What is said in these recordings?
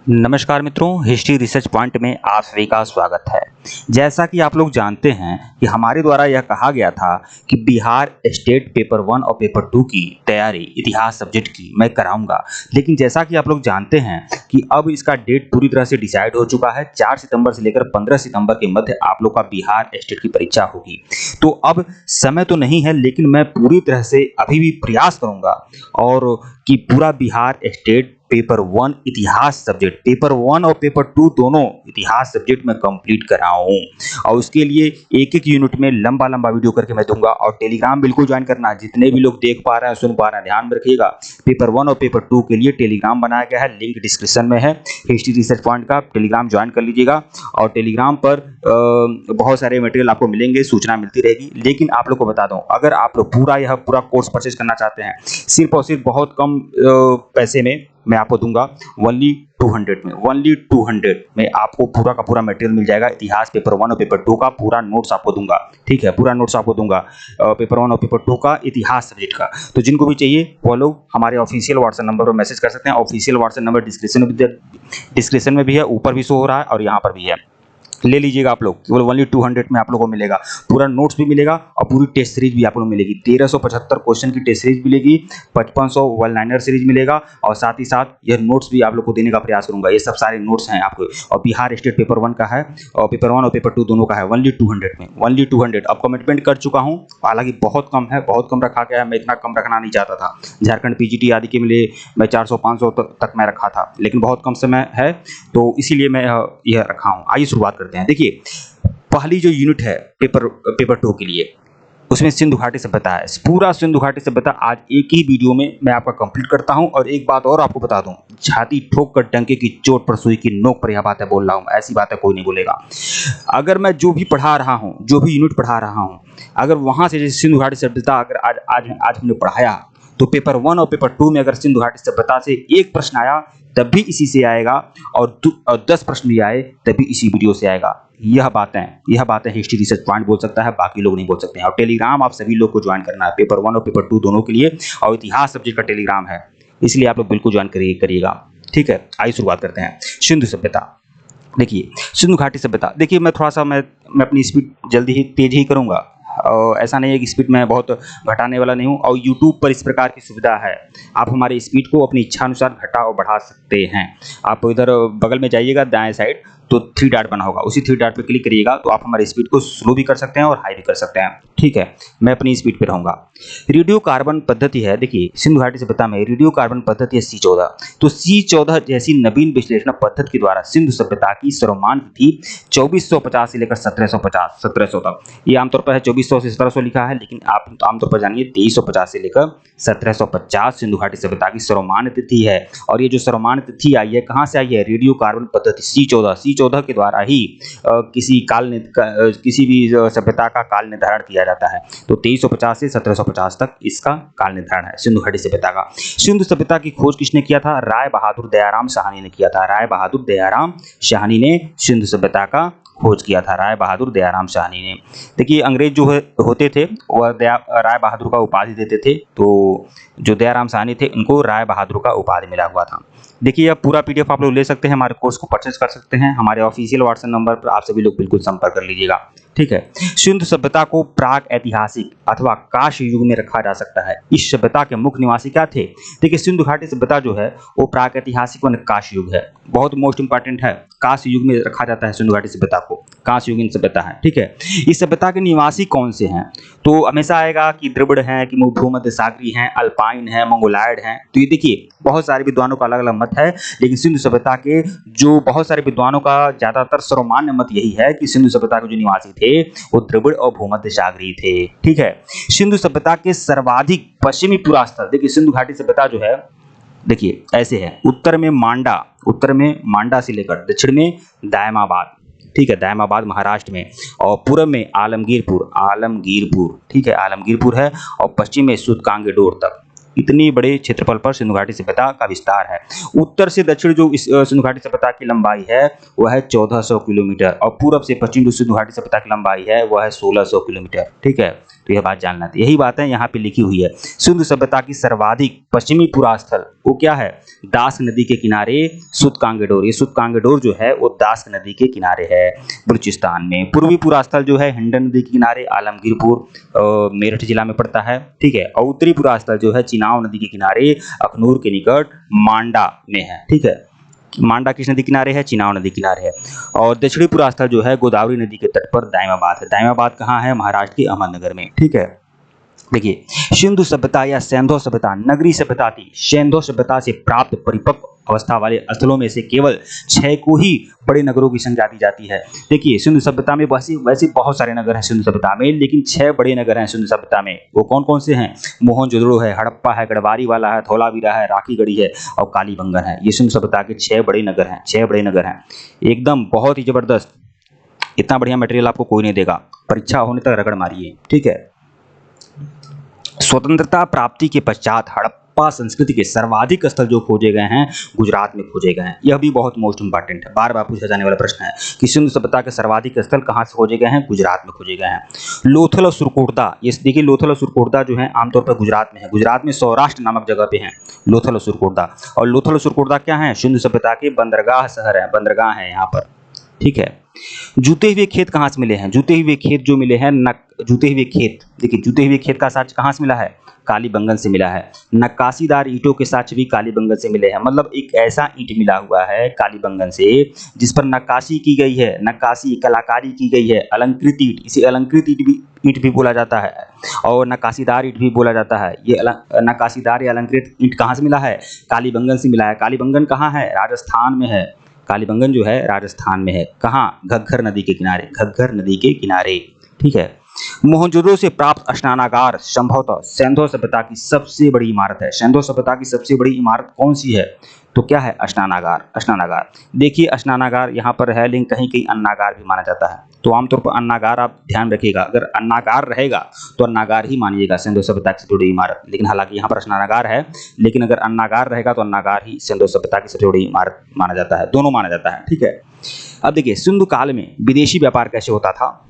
नमस्कार मित्रों, history research point में आप सभी का स्वागत है। जैसा कि आप लोग जानते हैं कि हमारे द्वारा यह कहा गया था कि बिहार स्टेट पेपर 1 और पेपर 2 की तैयारी इतिहास सब्जेक्ट की मैं कराऊंगा। लेकिन जैसा कि आप लोग जानते हैं कि अब इसका डेट पूरी तरह से डिसाइड हो चुका है। 4 सितंबर से लेकर 15 सितंबर के मध्य आप लोग का बिहार स्टेट की परीक्षा होगी। तो अब समय तो नहीं है, लेकिन मैं पूरी तरह से अभी भी प्रयास करूंगा और कि पूरा बिहार स्टेट पेपर 1 इतिहास सब्जेक्ट, पेपर 1 और पेपर 2 दोनों इतिहास सब्जेक्ट में कंप्लीट कराऊं। और उसके लिए एक एक यूनिट में लंबा लंबा वीडियो करके मैं दूंगा। और टेलीग्राम बिल्कुल ज्वाइन करना, जितने भी लोग देख पा रहे हैं सुन पा रहे हैं ध्यान में रखिएगा। पेपर 1 और पेपर 2 के लिए टेलीग्राम बनाया गया है, लिंक डिस्क्रिप्शन में है। हिस्ट्री रिसर्च पॉइंट का टेलीग्राम ज्वाइन कर लीजिएगा। और टेलीग्राम पर बहुत सारे मटेरियल आपको मिलेंगे, सूचना मिलती रहेगी। लेकिन आप लोग को बता दूं, अगर आप लोग पूरा कोर्स परचेज करना चाहते हैं सिर्फ और सिर्फ बहुत कम पैसे में मैं आपको दूंगा, ओनली 200 में आपको पूरा का पूरा मटेरियल मिल जाएगा। इतिहास पेपर 1 और पेपर 2 का पूरा नोट्स आपको दूंगा, ठीक है, पूरा नोट्स आपको दूंगा पेपर 1 और पेपर 2 का इतिहास सब्जेक्ट का। तो जिनको भी चाहिए वो लोग हमारे ऑफिशियल व्हाट्सएप नंबर पर मैसेज कर सकते हैं। ऑफिशियल व्हाट्सएप नंबर डिस्क्रिप्शन में भी है, ऊपर भी शो हो रहा है और यहाँ पर भी है। ले लीजिएगा आप लोग, केवल ओनली 200 में आप लोगों को मिलेगा। पूरा नोट्स भी मिलेगा और पूरी टेस्ट सीरीज भी आप लोगों को मिलेगी। 1375 क्वेश्चन की टेस्ट सीरीज मिलेगी, 5500 वन लाइनर सीरीज मिलेगा और साथ ही साथ यह नोट्स भी आप लोग को देने का प्रयास करूंगा। ये सब सारे नोट्स हैं आपको। और बिहार स्टेट पेपर 1 का है और पेपर 1 और पेपर 2 दोनों का है, ओनली 200 में, ओनली 200। अब कमिटमेंट कर चुका हूँ, हालांकि बहुत कम है, बहुत कम रखा गया है। मैं इतना कम रखना नहीं चाहता था। झारखंड पीजीटी आदि के लिए मैं 400-500 तक मैं रखा था, लेकिन बहुत कम समय है तो इसीलिए मैं यह रखा हूँ। आइए शुरुआत करते हैं। देखिए, पहली जो यूनिट है पेपर 2 के लिए, उसमें सिंधु घाटी सभ्यता है। पूरा सिंधु घाटी सभ्यता आज एक ही वीडियो में मैं आपका कंप्लीट करता हूं। और एक बात और आपको बता दूं, छाती ठोक कर डंके की चोट पर सुई की नोक पर यह बातें बोल रहा हूं, ऐसी बातें कोई नहीं बोलेगा। अगर मैं जो भी पढ़ा रहा हूं, जो भी यूनिट पढ़ा रहा हूं, अगर वहां से जैसे सिंधु घाटी सभ्यता अगर आज हमने पढ़ाया, तो पेपर 1 और पेपर 2 में अगर सिंधु घाटी सभ्यता से एक प्रश्न आया तब भी इसी से आएगा, और 10 प्रश्न भी आए तब भी इसी वीडियो से आएगा। यह बातें हिस्ट्री रिसर्च पॉइंट बोल सकता है, बाकी लोग नहीं बोल सकते हैं। और टेलीग्राम आप सभी लोग को ज्वाइन करना है, पेपर 1 और पेपर 2 दोनों के लिए, और इतिहास सब्जेक्ट का टेलीग्राम है, इसलिए आप लोग बिल्कुल ज्वाइन करिएगा, ठीक है। आइए शुरुआत करते हैं। सिंधु सभ्यता, देखिए सिंधु घाटी सभ्यता। देखिए मैं थोड़ा सा मैं अपनी स्पीड जल्दी ही तेज ही करूँगा, और ऐसा नहीं है कि स्पीड में बहुत घटाने वाला नहीं हूँ। और यूट्यूब पर इस प्रकार की सुविधा है, आप हमारे स्पीड को अपनी इच्छा अनुसार घटा और बढ़ा सकते हैं। आप इधर बगल में जाइएगा दाएं साइड, तो 3 डॉट बना होगा, उसी 3 डॉट पे क्लिक करिएगा तो आप हमारे स्पीड को स्लो भी कर सकते हैं और हाई भी कर सकते हैं, ठीक है। मैं अपनी स्पीड पे रहूँगा। रेडियो कार्बन पद्धति है, देखिए सिंधु घाटी सभ्यता में रेडियो कार्बन पद्धति है C14। तो C14 जैसी नवीन विश्लेषण पद्धति के द्वारा सिंधु सभ्यता की सर्वमान्य तिथि 2450 से लेकर 1750 तक। ये आमतौर पर है 2400 से 1700 लिखा है, लेकिन आप आमतौर पर जानिए 2350 से लेकर 1750 सिंधु घाटी सभ्यता की सर्वमान्य तिथि है। और ये जो सर्वमान्य तिथि आई है कहाँ से आई है? रेडियो कार्बन पद्धति C14 के द्वारा ही किसी भी सभ्यता का काल निर्धारण किया जाता है। तो 2350 से 1750 तक इसका काल निर्धारण है सिंधु घाटी सभ्यता का। सिंधु सभ्यता की खोज किसने किया था? राय बहादुर दयाराम साहनी ने किया था। राय बहादुर दयाराम साहनी ने सिंधु सभ्यता का खोज किया था, राय बहादुर दयाराम साहनी ने। देखिए अंग्रेज जो होते थे वह राय बहादुर का उपाधि देते थे, तो जो दयाराम साहनी थे उनको राय बहादुर का उपाधि मिला हुआ था। देखिए यह पूरा पीडीएफ आप लोग ले सकते हैं, हमारे कोर्स को परचेज कर सकते हैं। हमारे ऑफिशियल व्हाट्सएप नंबर पर आप सभी लोग बिल्कुल संपर्क कर लीजिएगा, ठीक है। सिंधु सभ्यता को प्राक ऐतिहासिक अथवा कांस्य युग में रखा जा सकता है। इस सभ्यता के मुख्य निवासी क्या थे? देखिए सिंधु घाटी सभ्यता जो है वो प्राक ऐतिहासिक व कांस्य युग है, बहुत मोस्ट इंपॉर्टेंट है। कांस्य युग में रखा जाता है सिंधु घाटी सभ्यता को, कांस्य युगीन सभ्यता है, ठीक है। इस सभ्यता के निवासी कौन से हैं? तो हमेशा आएगा कि द्रविड़ हैं, कि भूमध्य सागरी हैं, अल्पाइन हैं, मंगोलायड हैं। तो ये देखिए बहुत सारे विद्वानों का अलग अलग मत है, लेकिन सिंधु सभ्यता के जो बहुत सारे विद्वानों का ज्यादातर सर्वमान्य मत यही है कि सिंधु सभ्यता के जो निवासी थे वो द्रविड़ और भूमध्य सागरी थे, ठीक है। सिंधु सभ्यता के सर्वाधिक पश्चिमी पुरास्थल, देखिए सिंधु घाटी सभ्यता जो है देखिए ऐसे है। उत्तर में मांडा से लेकर दक्षिण में दायमाबाद, ठीक है, दायमाबाद महाराष्ट्र में, और पूर्व में आलमगीरपुर, ठीक है, आलमगीरपुर है, और पश्चिम में सुतकांगेडोर तक। इतनी बड़े क्षेत्रफल पर सिंधु घाटी सभ्यता का विस्तार है। उत्तर से दक्षिण जो इस सिंधु घाटी सभ्यता की लंबाई है वह है 1400 किलोमीटर, और पूर्व से पश्चिम जो सिंधु घाटी सभ्यता की लंबाई है वह है 1600 किलोमीटर, ठीक है, तो यह बात जानना था। यही बात है यहाँ पे लिखी हुई है। सिंधु सभ्यता की सर्वाधिक पश्चिमी पुरास्थल वो क्या है? दास नदी के किनारे सुतकांगेडोर। ये सुतकांगेडोर जो है वो दास नदी के किनारे है बलूचिस्तान में। पूर्वी पुरास्थल जो है हिंडन नदी के किनारे आलमगीरपुर मेरठ जिला में पड़ता है, ठीक है। और उत्तरी पुरास्थल जो है चिनाव नदी के किनारे अखनूर के निकट मांडा में है, ठीक है। मांडा किस नदी किनारे है? चिनाव नदी किनारे है। और दक्षिणी पुरास्थल जो है गोदावरी नदी के तट पर दाइमाबाद है। दाइमाबाद कहाँ है? महाराष्ट्र के अहमदनगर में, ठीक है। देखिए, सिंधु सभ्यता या सैंधव सभ्यता नगरीय सभ्यता थी। सैंधव सभ्यता से प्राप्त परिपक्व अवस्था वाले स्थलों में से केवल 6 को ही बड़े नगरों की संज्ञा दी जाती है। देखिए, सिंधु सभ्यता में वैसे बहुत सारे नगर हैं सिंधु सभ्यता में, लेकिन 6 बड़े नगर हैं सिंधु सभ्यता में। वो कौन कौन से हैं? मोहनजोदड़ो है, हड़प्पा है, गढ़वारी वाला है, धौलावीरा है, राखीगढ़ी है और कालीबंगन है। ये सिंधु सभ्यता के 6 बड़े नगर हैं। 6 बड़े नगर हैं, एकदम बहुत ही जबरदस्त। इतना बढ़िया मटेरियल आपको कोई नहीं देगा, परीक्षा होने तक रगड़ मारिए, ठीक है। स्वतंत्रता प्राप्ति के पश्चात हड़प्पा संस्कृति के सर्वाधिक स्थल जो खोजे गए हैं गुजरात में खोजे गए हैं। यह भी बहुत मोस्ट इंपॉर्टेंट है, बार बार पूछा जाने वाला प्रश्न है कि सिंधु सभ्यता के सर्वाधिक स्थल कहाँ से खोजे गए हैं? गुजरात में खोजे गए हैं। लोथल और सुरकोटदा, ये देखिए लोथल और सुरकोटदा जो है आमतौर पर गुजरात में है। गुजरात में सौराष्ट्र नामक जगह पे हैं लोथल और सुरकोटदा। और लोथल और सुरकोटदा क्या है? सिंधु सभ्यता के बंदरगाह शहर है, बंदरगाह है यहाँ पर, ठीक है। जूते हुए खेत कहाँ से मिले हैं? जूते हुए खेत जो मिले हैं जूते हुए खेत, देखिए जूते हुए खेत का साक्ष्य कहाँ से मिला है? कालीबंगन से मिला है। नक्काशीदार ईंटों के साक्ष्य भी कालीबंगन से मिले हैं। मतलब एक ऐसा ईंट मिला हुआ है कालीबंगन से जिस पर नक्काशी की गई है, नक्काशी कलाकारी की गई है, अलंकृत ईंट, इसे अलंकृत ईंट भी बोला जाता है और नक्काशीदार ईंट भी बोला जाता है। ये नक्काशीदार या अलंकृत ईंट कहाँ से मिला है? कालीबंगन से मिला है। कालीबंगन कहाँ है? राजस्थान में है। कालीबंगन जो है राजस्थान में है। कहाँ? घग्गर नदी के किनारे, घग्गर नदी के किनारे, ठीक है। मोहनजोदड़ो से प्राप्त स्नानागार संभवतः सैंधव सभ्यता की सबसे बड़ी इमारत है। सैंधव सभ्यता की सबसे बड़ी इमारत कौन सी है? तो क्या है? स्नानागार। स्नानागार देखिए, स्नानागार यहाँ पर है, लेकिन कहीं कहीं अन्नागार भी माना जाता है। तो आमतौर पर अन्नागार आप ध्यान रखिएगा, अगर अन्नागार रहेगा तो अन्नागार ही मानिएगा सैंधव सभ्यता की सबसे बड़ी इमारत। लेकिन हालांकि यहाँ पर स्नानागार है, लेकिन अगर अन्नागार रहेगा तो अन्नागार ही सैंधव सभ्यता की सबसे बड़ी इमारत माना जाता है। दोनों माना जाता है, ठीक है। अब देखिए, सिंधु काल में विदेशी व्यापार कैसे होता था?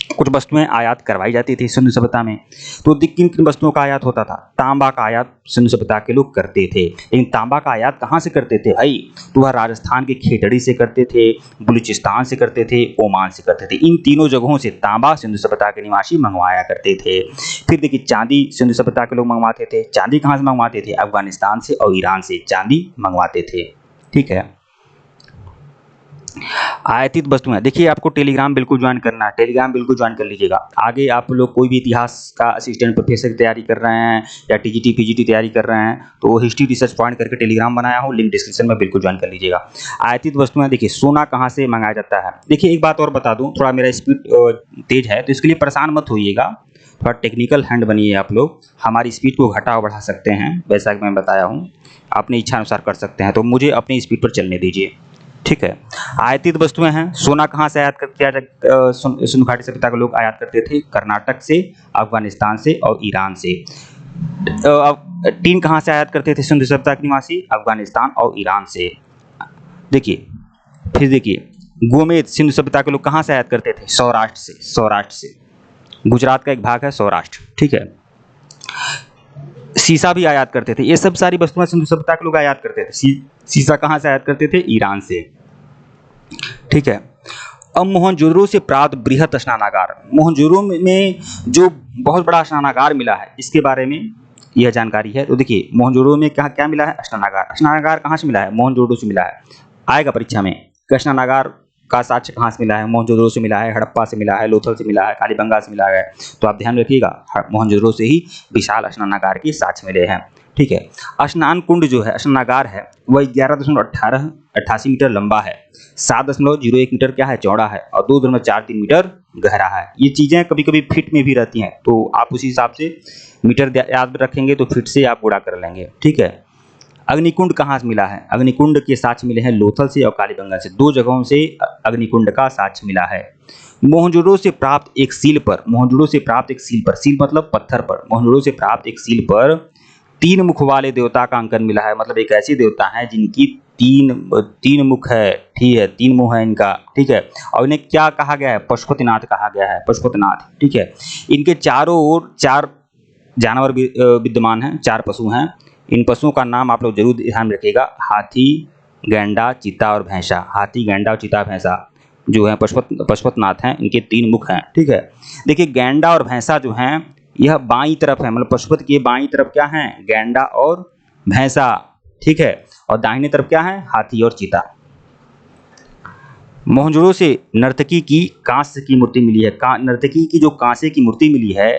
कुछ वस्तुएं आयात करवाई जाती थी सिंधु सभ्यता में। तो किन किन वस्तुओं का आयात होता था? तांबा का आयात सिंधु सभ्यता के लोग करते थे। लेकिन तांबा का आयात कहाँ से करते थे भाई? तो वह राजस्थान के खेतड़ी से करते थे, बलूचिस्तान से करते थे, ओमान से करते थे। इन तीनों जगहों से तांबा सिंधु सभ्यता के निवासी मंगवाया करते थे। फिर देखिए, चांदी सिंधु सभ्यता के लोग मंगवाते थे। चांदी कहाँ से मंगवाते थे? अफगानिस्तान से और ईरान से चांदी मंगवाते थे, ठीक है। आयातित वस्तुएं, देखिए आपको टेलीग्राम बिल्कुल ज्वाइन करना है, टेलीग्राम बिल्कुल ज्वाइन कर लीजिएगा। आगे आप लोग कोई भी इतिहास का असिस्टेंट प्रोफेसर की तैयारी कर रहे हैं या टीजीटी पीजीटी तैयारी कर रहे हैं तो वो हिस्ट्री रिसर्च पॉइंट करके टेलीग्राम बनाया हूँ, लिंक डिस्क्रिप्शन में बिल्कुल ज्वाइन कर लीजिएगा। आयातित वस्तुएं, देखिए सोना कहाँ से मंगाया जाता है? देखिए एक बात और बता दूँ, थोड़ा मेरा स्पीड तेज है तो इसके लिए परेशान मत होइएगा, थोड़ा टेक्निकल हैंड बनिए आप लोग। हमारी स्पीड को घटा बढ़ा सकते हैं, वैसा कि मैं बताया हूँ, अपनी इच्छा अनुसार कर सकते हैं, तो मुझे अपनी स्पीड पर चलने दीजिए, ठीक है। आयातित वस्तुएं हैं। सोना कहाँ से आयात किया जाता? सिंधु घाटी सभ्यता के लोग आयात करते थे कर्नाटक से, अफगानिस्तान से और ईरान से। टीन कहाँ से आयात करते थे सिंधु सभ्यता के निवासी? अफगानिस्तान और ईरान से। देखिए फिर देखिए, गोमेद सिंधु सभ्यता के लोग कहाँ से आयात करते थे? सौराष्ट्र से। सौराष्ट्र से, गुजरात का एक भाग है सौराष्ट्र, ठीक है। शीशा भी आयात करते थे। ये सब सारी वस्तुएं सिंधु सभ्यता के लोग आयात करते थे। शीशा कहाँ से आयात करते थे? ईरान से, ठीक है। अब मोहनजोदड़ो से प्राप्त बृहत स्नानागार, मोहनजोदड़ो में जो बहुत बड़ा स्नानागार मिला है इसके बारे में यह जानकारी है। तो देखिए मोहनजोदड़ो में क्या क्या मिला है? स्नानागार। स्नानागार कहाँ से मिला है? मोहनजोदड़ो से मिला है। आएगा परीक्षा में, स्नानागार का साक्ष्य कहाँ से मिला है? मोहनजोदड़ो से मिला है, हड़प्पा से मिला है, लोथल से मिला है, कालीबंगा से मिला है। तो आप ध्यान रखिएगा, मोहनजोदड़ो से ही विशाल स्नानागार के साक्ष्य मिले हैं, ठीक है। स्नान कुंड जो है, स्नानागार है, वह 11.88 मीटर लंबा है, 7.01 मीटर क्या है? चौड़ा है और 2.43 मीटर गहरा है। ये चीज़ें कभी कभी फिट में भी रहती हैं, तो आप उसी हिसाब से मीटर याद रखेंगे तो फिट से आप गुणा कर लेंगे, ठीक है। अग्निकुंड कहाँ से मिला है? अग्निकुंड के साक्ष्य मिले हैं लोथल से और कालीबंगन से। 2 जगहों से अग्निकुंड का साक्ष्य मिला है। मोहनजोदड़ो से प्राप्त एक सील पर, मोहनजोदड़ो से प्राप्त एक सील पर, सील मतलब पत्थर पर, मोहनजोदड़ो से प्राप्त एक सील पर 3 मुख वाले देवता का अंकन मिला है। मतलब एक ऐसे देवता हैं जिनकी तीन तीन मुख है, ठीक है, तीन मुंह है इनका, ठीक है। और इन्हें क्या कहा गया है? पशुपतिनाथ कहा गया है, पशुपतिनाथ, ठीक है। इनके चारों ओर चार जानवर भी विद्यमान हैं, चार पशु हैं। इन पशुओं का नाम आप लोग जरूर ध्यान में रखिएगा, हाथी, गैंडा, चीता और भैंसा। हाथी, गैंडा और चीता, भैंसा जो है पशुपतिनाथ हैं, इनके तीन मुख हैं, ठीक है। देखिए गैंडा और भैंसा जो हैं यह बाईं तरफ है, मतलब पशुपति की बाईं तरफ क्या है? गैंडा और भैंसा, ठीक है। और दाहिनी तरफ क्या है? हाथी और चीता। मोहनजोदड़ो से नर्तकी की कांस्य की मूर्ति मिली है। नर्तकी की जो कांसे की मूर्ति मिली है,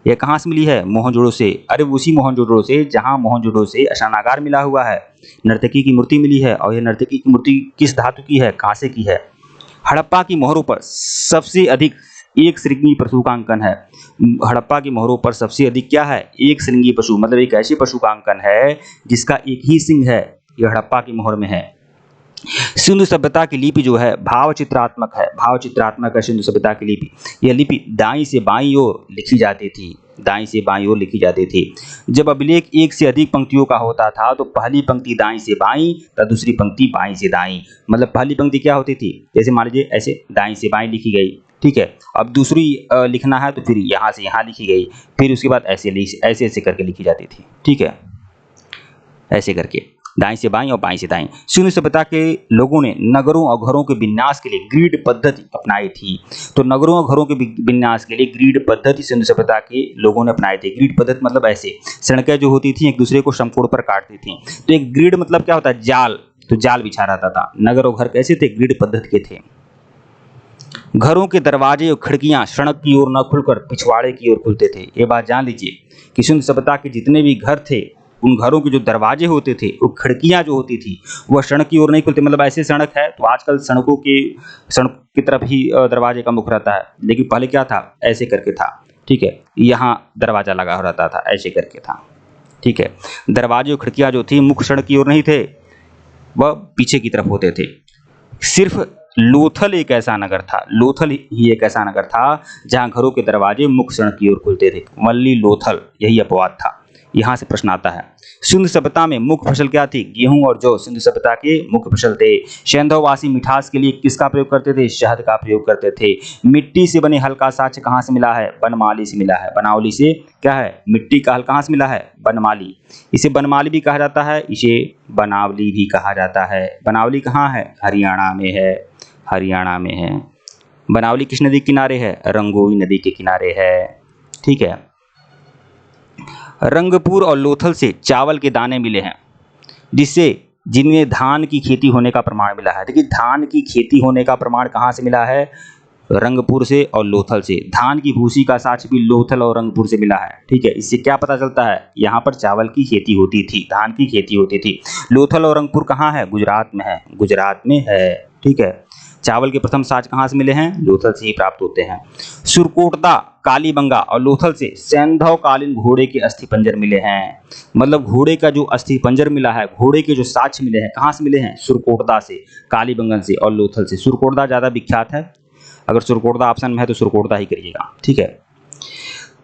यह कहाँ से मिली है? मोहनजोदड़ो से। अरे उसी मोहनजोदड़ो से जहाँ मोहनजोदड़ो से स्नानागार मिला हुआ है, नर्तकी की मूर्ति मिली है। और यह नर्तकी की मूर्ति किस धातु की है? कांसे की है। हड़प्पा की मोहरों पर सबसे अधिक एक श्रृंगी पशु का अंकन है। हड़प्पा की मोहरों पर सबसे अधिक क्या है? एक श्रृंगी पशु, मतलब एक ऐसे पशु का अंकन है जिसका एक ही सिंह है, यह हड़प्पा की मोहर में है। सिंधु सभ्यता की लिपि जो है भाव चित्रात्मक है, भाव चित्रात्मक है सिंधु सभ्यता की लिपि। यह लिपि दाईं से बाईं ओर लिखी जाती थी, दाईं से बाईं ओर लिखी जाती थी। जब अभिलेख एक से अधिक पंक्तियों का होता था तो पहली पंक्ति दाईं से बाईं तथा दूसरी पंक्ति बाईं से दाईं। मतलब पहली पंक्ति क्या होती थी? जैसे मान लीजिए ऐसे दाईं से बाईं लिखी गई, ठीक है। अब दूसरी लिखना है तो फिर यहाँ से यहाँ लिखी गई, फिर उसके बाद ऐसे ऐसे ऐसे करके लिखी जाती थी, ठीक है, ऐसे करके दाईं से बाईं और बाईं से दाईं। सिंधु सभ्यता के लोगों ने नगरों और घरों के विन्यास के लिए ग्रिड पद्धति अपनाई थी। तो नगरों और घरों के विन्यास के लिए ग्रिड पद्धति सिंधु सभ्यता के लोगों ने अपनाई थी। ग्रिड पद्धति मतलब ऐसे सड़कें जो होती थी एक दूसरे को समकोण पर काटती थी, तो एक ग्रिड मतलब क्या होता है? जाल। तो जाल बिछा रहता था। नगर और घर कैसे थे? ग्रिड पद्धति के थे। घरों के दरवाजे और खिड़कियां सड़क की ओर न खुलकर पिछवाड़े की ओर खुलते थे। ये बात जान लीजिए कि सिंधु सभ्यता के जितने भी घर थे उन घरों के जो दरवाजे होते थे, वो खिड़कियां जो होती थी वह सड़क की ओर नहीं खुलती। मतलब ऐसे सड़क है तो आजकल सड़क की तरफ ही दरवाजे का मुख रहता है, लेकिन पहले क्या था? ऐसे करके था, ठीक है। यहाँ दरवाजा लगा हो रहता था, ऐसे करके था, ठीक है। दरवाजे और खिड़कियां जो थी मुख्य सड़क की ओर नहीं थे, वह पीछे की तरफ होते थे। सिर्फ लोथल एक ऐसा नगर था, लोथल ही एक ऐसा नगर था जहां घरों के दरवाजे मुख्य सड़क की ओर खुलते थे। वल्ली लोथल, यही अपवाद था। यहां से प्रश्न आता है, सिंधु सभ्यता में मुख्य फसल क्या थी? गेहूं और जौ सिंधु सभ्यता के मुख्य फसल थे। सेंधववासी मिठास के लिए किसका प्रयोग करते थे? शहद का प्रयोग करते थे। मिट्टी से बने हल का साक्ष्य कहां से मिला है? बनमाली से मिला है। बनावली से क्या है? मिट्टी का हल कहां से मिला है? बनमाली। इसे बनमाली भी कहा जाता है, इसे बनावली भी कहा जाता है। बनावली कहाँ है? हरियाणा में है, हरियाणा में है। बनावली किस नदी के किनारे है? रंगोई नदी के किनारे है, ठीक है। रंगपुर और लोथल से चावल के दाने मिले हैं जिनमें धान की खेती होने का प्रमाण मिला है। देखिए धान की खेती होने का प्रमाण कहाँ से मिला है? रंगपुर से और लोथल से। धान की भूसी का साक्ष्य भी लोथल और रंगपुर से मिला है, ठीक है। इससे क्या पता चलता है? यहाँ पर चावल की खेती होती थी, धान की खेती होती थी। लोथल और रंगपुर कहाँ है? गुजरात में है, गुजरात में है, ठीक है। चावल के प्रथम साक्ष्य कहाँ से मिले हैं? लोथल से ही प्राप्त होते हैं। सुरकोटदा, कालीबंगा और लोथल से सैंधव कालीन घोड़े के अस्थिपंजर मिले हैं। मतलब घोड़े का जो अस्थिपंजर मिला है, घोड़े के जो साक्ष्य मिले हैं, कहाँ से मिले हैं? सुरकोटदा से, कालीबंगन से और लोथल से। सुरकोटदा ज्यादा विख्यात है, अगर सुरकोटदा ऑप्शन में है तो सुरकोटदा ही करिएगा, ठीक है।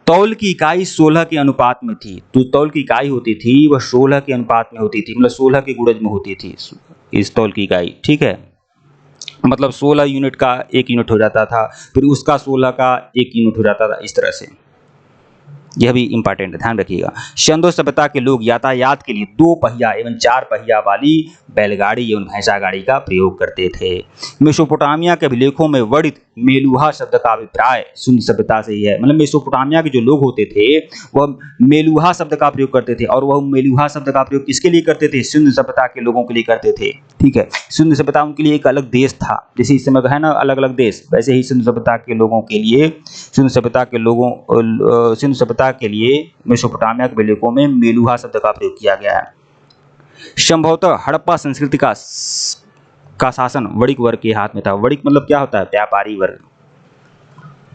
तौल की इकाई 16 के अनुपात में थी। तो तौल की इकाई होती थी वह 16 के अनुपात में होती थी, मतलब 16 के गुणज में होती थी इस तौल की इकाई, ठीक है। मतलब 16 यूनिट का 1 यूनिट हो जाता था, फिर उसका 16 का 1 यूनिट हो जाता था, इस तरह से। यह भी इंपॉर्टेंट है, ध्यान रखिएगा। सिंधु सभ्यता के लोग यातायात के लिए 2 पहिया एवं 4 पहिया वाली बैलगाड़ी एवं भैंसा गाड़ी का प्रयोग करते थे। मेसोपोटामिया के अभिलेखों में वर्णित मेलुहा शब्द का अभिप्राय सिंधु सभ्यता से ही है। मतलब मेसोपोटामिया के जो लोग होते थे वह मेलुहा शब्द का प्रयोग करते थे, और वह मेलुहा शब्द का प्रयोग किसके लिए करते थे? सिंधु सभ्यता के लोगों के लिए करते थे, ठीक है। सिंधु सभ्यता उनके लिए एक अलग देश था, जैसे इस समय है ना अलग अलग देश, वैसे ही सिंधु सभ्यता के लोगों के लिए सिंधु सभ्यता के लिए मेसोपोटामिया के अभिलेखों में मेलुहा शब्द का प्रयोग किया गया है। संभवतः हड़प्पा संस्कृति का शासन वणिक वर्ग के हाथ में था। वणिक मतलब क्या होता है? व्यापारी वर्ग।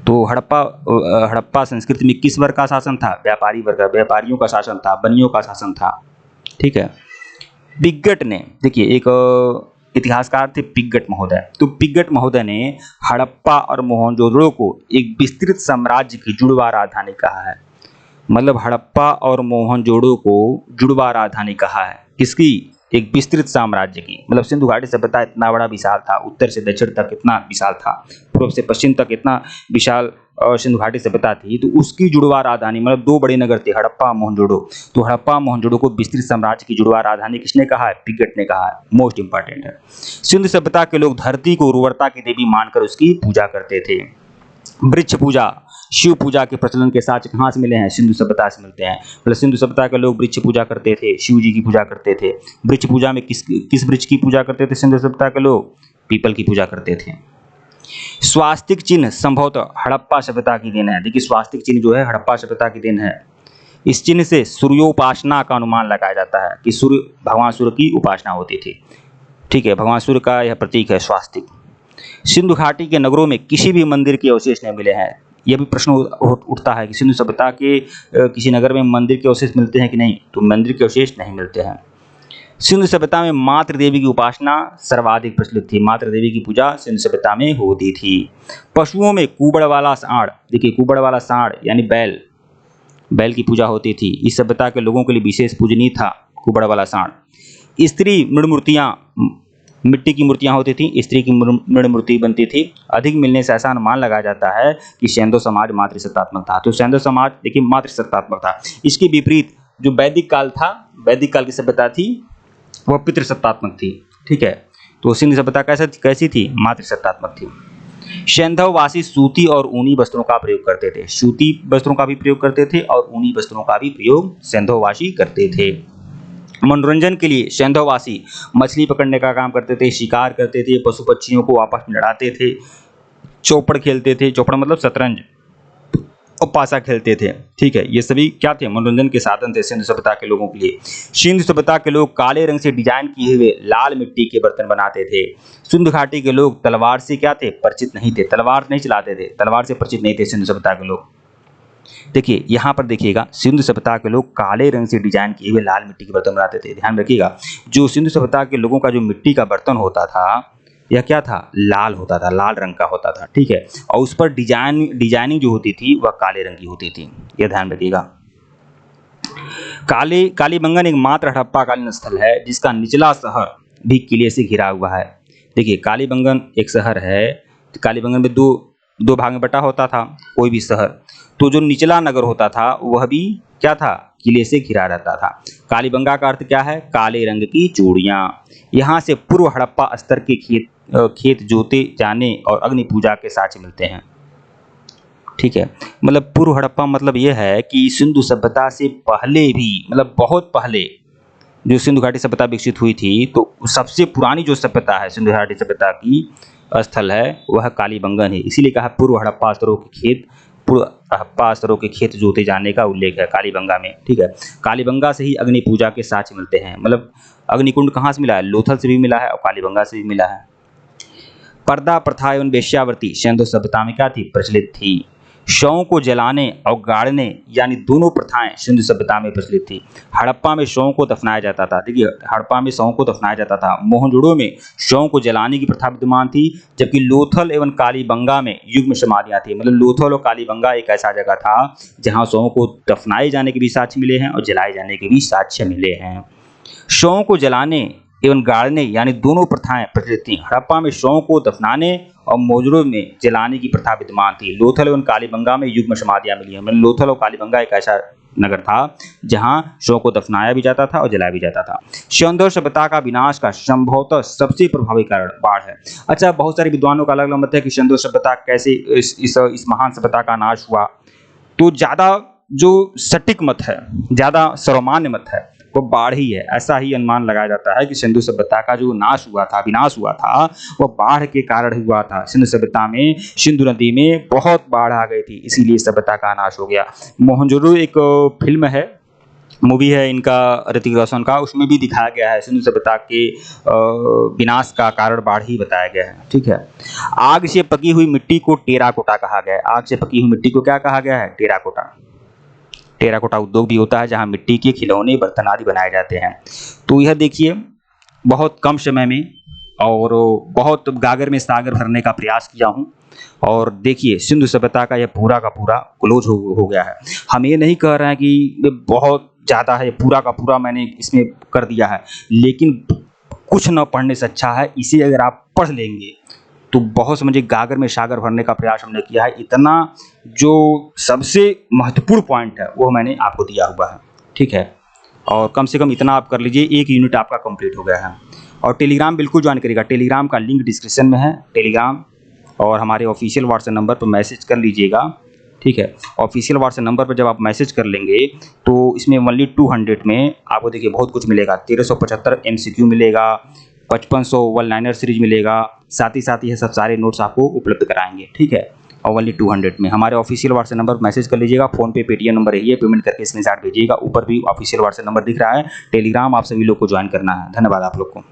तो हड़प्पा संस्कृति में किस वर्ग का शासन था? व्यापारी वर्ग, व्यापारियों का शासन था, बनियों का शासन था, ठीक है। पिगट ने, देखिए एक इतिहासकार थे पिगट महोदय, तो पिगट महोदय ने हड़प्पा और मोहनजोदड़ो को एक विस्तृत साम्राज्य की जुड़वा राजधानी कहा है। मतलब हड़प्पा और मोहनजोदड़ो को जुड़वा राजधानी कहा है, किसकी? एक विस्तृत साम्राज्य की, मतलब सिंधु घाटी सभ्यता इतना बड़ा विशाल था, उत्तर से दक्षिण तक इतना विशाल था, पूर्व से पश्चिम तक इतना विशाल सिंधु घाटी सभ्यता थी। तो उसकी जुड़वा राजधानी, मतलब दो बड़े नगर थे, हड़प्पा मोहनजोड़ो। तो हड़प्पा मोहनजोड़ो को विस्तृत साम्राज्य की जुड़वा राजधानी किसने कहा है? पिगट ने कहा है। मोस्ट इंपॉर्टेंट है। सिंधु सभ्यता के लोग धरती को उर्वरता की देवी मानकर उसकी पूजा करते थे। वृक्ष पूजा, शिव पूजा के प्रचलन के साथ कहाँ से मिले हैं? सिंधु सभ्यता से मिलते हैं। मतलब सिंधु सभ्यता के लोग वृक्ष पूजा करते थे, शिव जी की पूजा करते थे। वृक्ष पूजा में किस वृक्ष की पूजा करते थे सिंधु सभ्यता के लोग? पीपल की पूजा करते थे। स्वास्तिक चिन्ह संभवतः हड़प्पा सभ्यता की देन है। देखिए स्वास्तिक चिन्ह जो है हड़प्पा सभ्यता की देन है। इस चिन्ह से सूर्योपासना का अनुमान लगाया जाता है कि सूर्य, भगवान सूर्य की उपासना होती थी। ठीक है, भगवान सूर्य का यह प्रतीक है स्वास्तिक। सिंधु घाटी के नगरों में किसी भी मंदिर के अवशेष नहीं मिले हैं। यह भी प्रश्न उठता है कि सिंधु सभ्यता के किसी नगर में मंदिर के अवशेष मिलते हैं कि नहीं? तो मंदिर के अवशेष नहीं मिलते हैं। सिंधु सभ्यता में मातृ देवी की उपासना सर्वाधिक प्रचलित थी। मातृ देवी की पूजा सिंधु सभ्यता में होती थी। पशुओं में कुबड़ वाला सांड, देखिए कुबड़ वाला सांड यानी बैल की पूजा होती थी। इस सभ्यता के लोगों के लिए विशेष पूजनीय था कुबड़ वाला सांड। स्त्री मृण मूर्तियाँ, मिट्टी की मूर्तियाँ होती थी, स्त्री की मृण मूर्ति बनती थी। अधिक मिलने से ऐसा अनुमान लगाया जाता है कि सेंधो समाज मातृसत्तात्मक था। तो सेंधो समाज देखिए मातृसत्तात्मक था। इसके विपरीत जो वैदिक काल था, वैदिक काल की सभ्यता थी वह पितृसत्तात्मक थी। ठीक है, तो सिंधु सभ्यता कैसी थी? मातृसत्तात्मक थी। सैंधववासी सूती और ऊनी वस्त्रों का प्रयोग करते थे। सूती वस्त्रों का भी प्रयोग करते थे और ऊनी वस्त्रों का भी प्रयोग सैंधववासी करते थे। मनोरंजन के लिए सैंधववासी मछली पकड़ने का काम करते थे, शिकार करते थे, पशु पक्षियों को आपस में लड़ाते थे, चौपड़ खेलते थे। चौपड़ मतलब शतरंज और पासा खेलते थे। ठीक है, ये सभी क्या थे? मनोरंजन के साधन थे सिंधु सभ्यता के लोगों के लिए। सिंधु सभ्यता के लोग काले रंग से डिजाइन किए हुए लाल मिट्टी के बर्तन बनाते थे। सिंधु घाटी के लोग तलवार से क्या थे? परिचित नहीं थे, तलवार नहीं चलाते थे, तलवार से परिचित नहीं थे सिंधु सभ्यता के लोग। देखिए यहाँ पर देखिएगा, सिंधु सभ्यता के लोग काले रंग से डिजाइन किए हुए लाल मिट्टी के बर्तन बनाते थे। ध्यान रखिएगा, जो सिंधु सभ्यता के लोगों का जो मिट्टी का बर्तन होता था यह क्या था? लाल होता था, लाल रंग का होता था। ठीक है, और उस पर डिजाइनिंग जो होती थी वह काले रंग की होती थी। यह ध्यान रखिएगा। कालीबंगन एक मात्र हड़प्पाकालीन स्थल है जिसका निचला शहर भी किले से घिरा हुआ है। देखिए कालीबंगन एक शहर है, कालीबंगन में दो भाग में बटा होता था कोई भी शहर। तो जो निचला नगर होता था वह भी क्या था? किले से घिरा रहता था। कालीबंगा का अर्थ क्या है? काले रंग की चूड़ियाँ। यहाँ से पूर्व हड़प्पा स्तर के खेत जोते जाने और अग्नि पूजा के साक्ष्य मिलते हैं। ठीक है, मतलब पूर्व हड़प्पा मतलब यह है कि सिंधु सभ्यता से पहले भी, मतलब बहुत पहले जो सिंधु घाटी सभ्यता विकसित हुई थी, तो सबसे पुरानी जो सभ्यता है सिंधु घाटी सभ्यता की स्थल है वह कालीबंगन है। इसीलिए कहा पूर्व हड़प्पा स्तरों के खेत जोते जाने का उल्लेख है कालीबंगा में। ठीक है, कालीबंगा से ही अग्नि पूजा के साक्ष्य मिलते हैं। मतलब अग्निकुंड कहाँ से मिला है? लोथल से भी मिला है और कालीबंगा से भी मिला है। पर्दा प्रथा एवं वेश्यावृत्ति सिंधु सभ्यता में क्या थी? प्रचलित थी। शवों को जलाने और गाड़ने यानी दोनों प्रथाएं सिंधु सभ्यता में प्रचलित थी। हड़प्पा में शवों को दफनाया जाता था। देखिए हड़प्पा में शवों को दफनाया जाता था। मोहनजोड़ो में शवों को जलाने की प्रथा विद्यमान थी, जबकि लोथल एवं कालीबंगा में युग्म समाधियां थी। मतलब लोथल और कालीबंगा एक ऐसा जगह था जहां शवों को दफनाए जाने के भी साक्ष्य मिले हैं और जलाए जाने के भी साक्ष्य मिले हैं। शवों को जलाने एवं गाड़ने यानी दोनों प्रथाएं प्रचलित थीं। हड़प्पा में शवों को दफनाने और मोहनजोड़ो में जलाने की प्रथा विद्यमान थी। लोथल एवं कालीबंगा में युग्म समाधियां मिली हैं। मतलब लोथल और कालीबंगा एक ऐसा नगर था जहां शवों को दफनाया भी जाता था और जलाया भी जाता था। सिंधु सभ्यता का विनाश का संभवतः सबसे प्रभावी कारण बाढ़ है। अच्छा, बहुत सारे विद्वानों का अलग अलग मत है कि सिंधु सभ्यता कैसे इस महान सभ्यता का नाश हुआ। तो ज्यादा जो सटीक मत है, ज्यादा सर्वमान्य मत है, वो बाढ़ ही है। ऐसा ही अनुमान लगाया जाता है कि सिंधु सभ्यता का जो नाश हुआ था, विनाश हुआ था, वह बाढ़ के कारण हुआ था। सिंधु सभ्यता में सिंधु नदी में बहुत बाढ़ आ गई थी, इसीलिए सभ्यता का नाश हो गया। मोहनजोदड़ो एक फिल्म है, मूवी है इनका, ऋतिक रोशन का, उसमें भी दिखाया गया है सिंधु सभ्यता के विनाश का कारण बाढ़ ही बताया गया है। ठीक है, आग से पकी हुई मिट्टी को टेराकोटा कहा गया है। आग से पकी हुई मिट्टी को क्या कहा गया है? टेराकोटा। टेराकोटा उद्योग भी होता है जहां मिट्टी के खिलौने, बर्तन आदि बनाए जाते हैं। तो यह देखिए बहुत कम समय में और बहुत गागर में सागर भरने का प्रयास किया हूं, और देखिए सिंधु सभ्यता का यह पूरा का पूरा क्लोज हो गया है। हम ये नहीं कह रहे हैं कि ये बहुत ज़्यादा है, पूरा का पूरा मैंने इसमें कर दिया है, लेकिन कुछ न पढ़ने से अच्छा है इसे अगर आप पढ़ लेंगे तो बहुत समझिए गागर में सागर भरने का प्रयास हमने किया है। इतना जो सबसे महत्वपूर्ण पॉइंट है वो मैंने आपको दिया हुआ है, ठीक है। और कम से कम इतना आप कर लीजिए, 1 यूनिट आपका कंप्लीट हो गया है। और टेलीग्राम बिल्कुल ज्वाइन करिएगा, टेलीग्राम का लिंक डिस्क्रिप्शन में है, टेलीग्राम। और हमारे ऑफिशियल व्हाट्सएप नंबर पर मैसेज कर लीजिएगा, ठीक है। ऑफिशियल व्हाट्सएप नंबर पर जब आप मैसेज कर लेंगे तो इसमें ओनली 200 में आपको देखिए बहुत कुछ मिलेगा। 1375 MCQ मिलेगा, 5500 वन लाइनर सीरीज मिलेगा, साथ ही यह सब सारे नोट्स आपको उपलब्ध कराएंगे, ठीक है। और ओनली 200 में हमारे ऑफिशियल व्हाट्सएप नंबर पर मैसेज कर लीजिएगा। फोन पे पेटीएम नंबर यही है, पेमेंट करके स्क्रीनशॉट भेजिएगा। ऊपर भी ऑफिशियल व्हाट्सएप नंबर दिख रहा है। टेलीग्राम आप सभी लोग को ज्वाइन करना है। धन्यवाद आप लोग को।